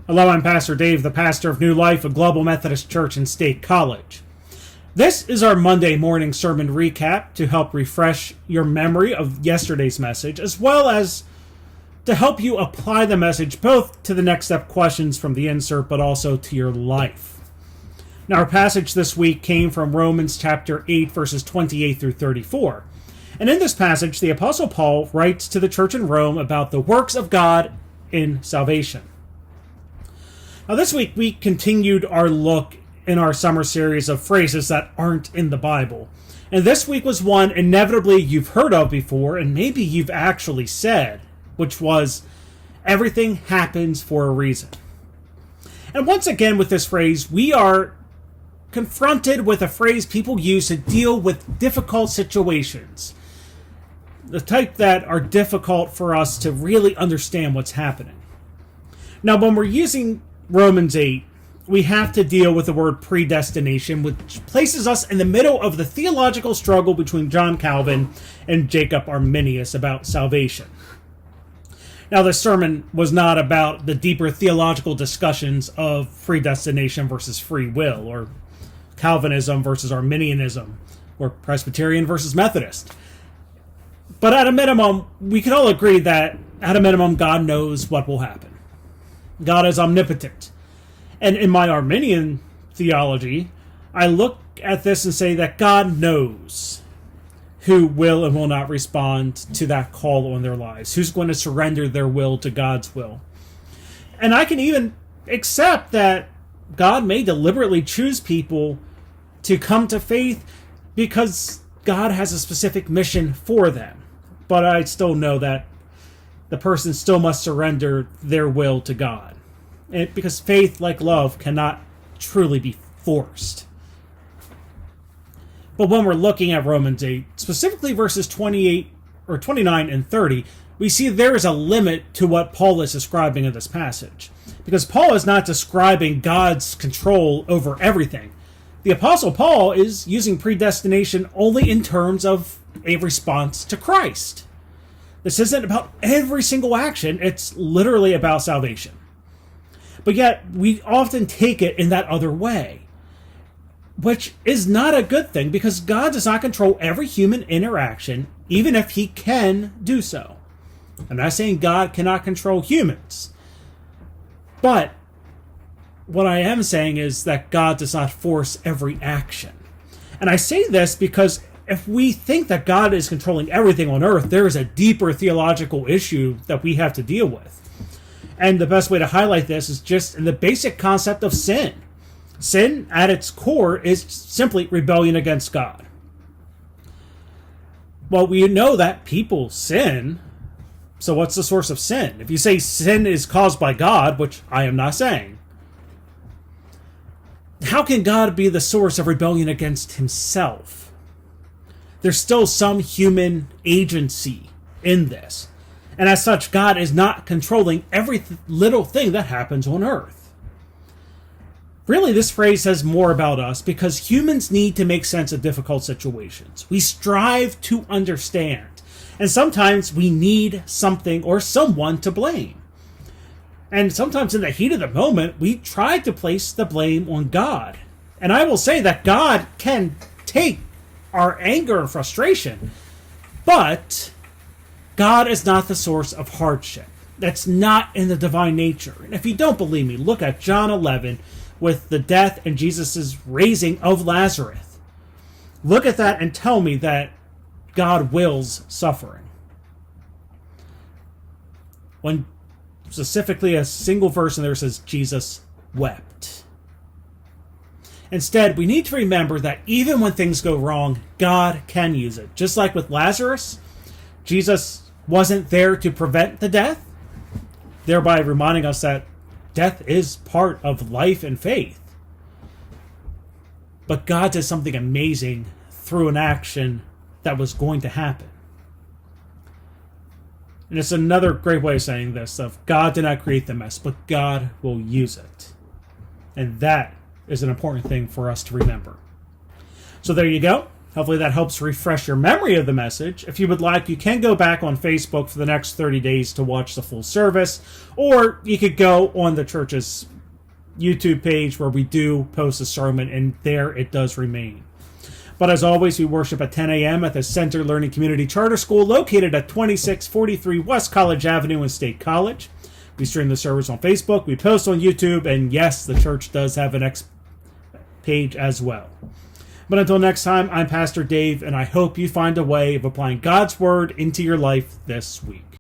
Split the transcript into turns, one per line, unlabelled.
Hello, I'm Pastor Dave, the pastor of New Life, a Global Methodist Church in State College. This is our Monday morning sermon recap to help refresh your memory of yesterday's message, as well as to help you apply the message both to the next step questions from the insert, but also to your life. Now, our passage this week came from Romans chapter 8, verses 28 through 34. And in this passage, the Apostle Paul writes to the church in Rome about the works of God in salvation. Now, this week we continued our look in our summer series of phrases that aren't in the Bible. And this week was one inevitably you've heard of before, and maybe you've actually said, which was, everything happens for a reason. And once again with this phrase, we are confronted with a phrase people use to deal with difficult situations. The type that are difficult for us to really understand what's happening. Now, when we're using Romans 8, we have to deal with the word predestination, which places us in the middle of the theological struggle between John Calvin and Jacob Arminius about salvation. Now, this sermon was not about the deeper theological discussions of predestination versus free will, or Calvinism versus Arminianism, or Presbyterian versus Methodist. But at a minimum, we can all agree that, at a minimum, God knows what will happen. God is omnipotent. And in my Arminian theology, I look at this and say that God knows who will and will not respond to that call on their lives, who's going to surrender their will to God's will. And I can even accept that God may deliberately choose people to come to faith because God has a specific mission for them. But I still know that the person still must surrender their will to God. Because faith, like love, cannot truly be forced. But when we're looking at Romans 8, specifically verses 28 or 29 and 30, we see there is a limit to what Paul is describing in this passage. Because Paul is not describing God's control over everything. The Apostle Paul is using predestination only in terms of a response to Christ. This isn't about every single action, it's literally about salvation. But yet, we often take it in that other way, which is not a good thing because God does not control every human interaction, even if he can do so. I'm not saying God cannot control humans, but what I am saying is that God does not force every action. And I say this because if we think that God is controlling everything on earth, there is a deeper theological issue that we have to deal with. And the best way to highlight this is just in the basic concept of sin. Sin, at its core, is simply rebellion against God. Well, we know that people sin, so what's the source of sin? If you say sin is caused by God, which I am not saying, how can God be the source of rebellion against himself? There's still some human agency in this. And as such, God is not controlling every little thing that happens on earth. Really, this phrase says more about us because humans need to make sense of difficult situations. We strive to understand. And sometimes we need something or someone to blame. And sometimes in the heat of the moment, we try to place the blame on God. And I will say that God can take our anger and frustration, but God is not the source of hardship. That's not in the divine nature. And if you don't believe me, look at John 11 with the death and Jesus' raising of Lazarus. Look at that and tell me that God wills suffering. When specifically a single verse in there says Jesus wept. Instead, we need to remember that even when things go wrong, God can use it. Just like with Lazarus, Jesus wasn't there to prevent the death, thereby reminding us that death is part of life and faith. But God did something amazing through an action that was going to happen. And it's another great way of saying this, of God did not create the mess, but God will use it. And that is an important thing for us to remember. So there you go. Hopefully that helps refresh your memory of the message. If you would like, you can go back on Facebook for the next 30 days to watch the full service, or you could go on the church's YouTube page where we do post a sermon, and there it does remain. But as always, we worship at 10 a.m. at the Center Learning Community Charter School located at 2643 West College Avenue in State College. We stream the service on Facebook, we post on YouTube, and yes, the church does have an X page as well. But until next time, I'm Pastor Dave, and I hope you find a way of applying God's Word into your life this week.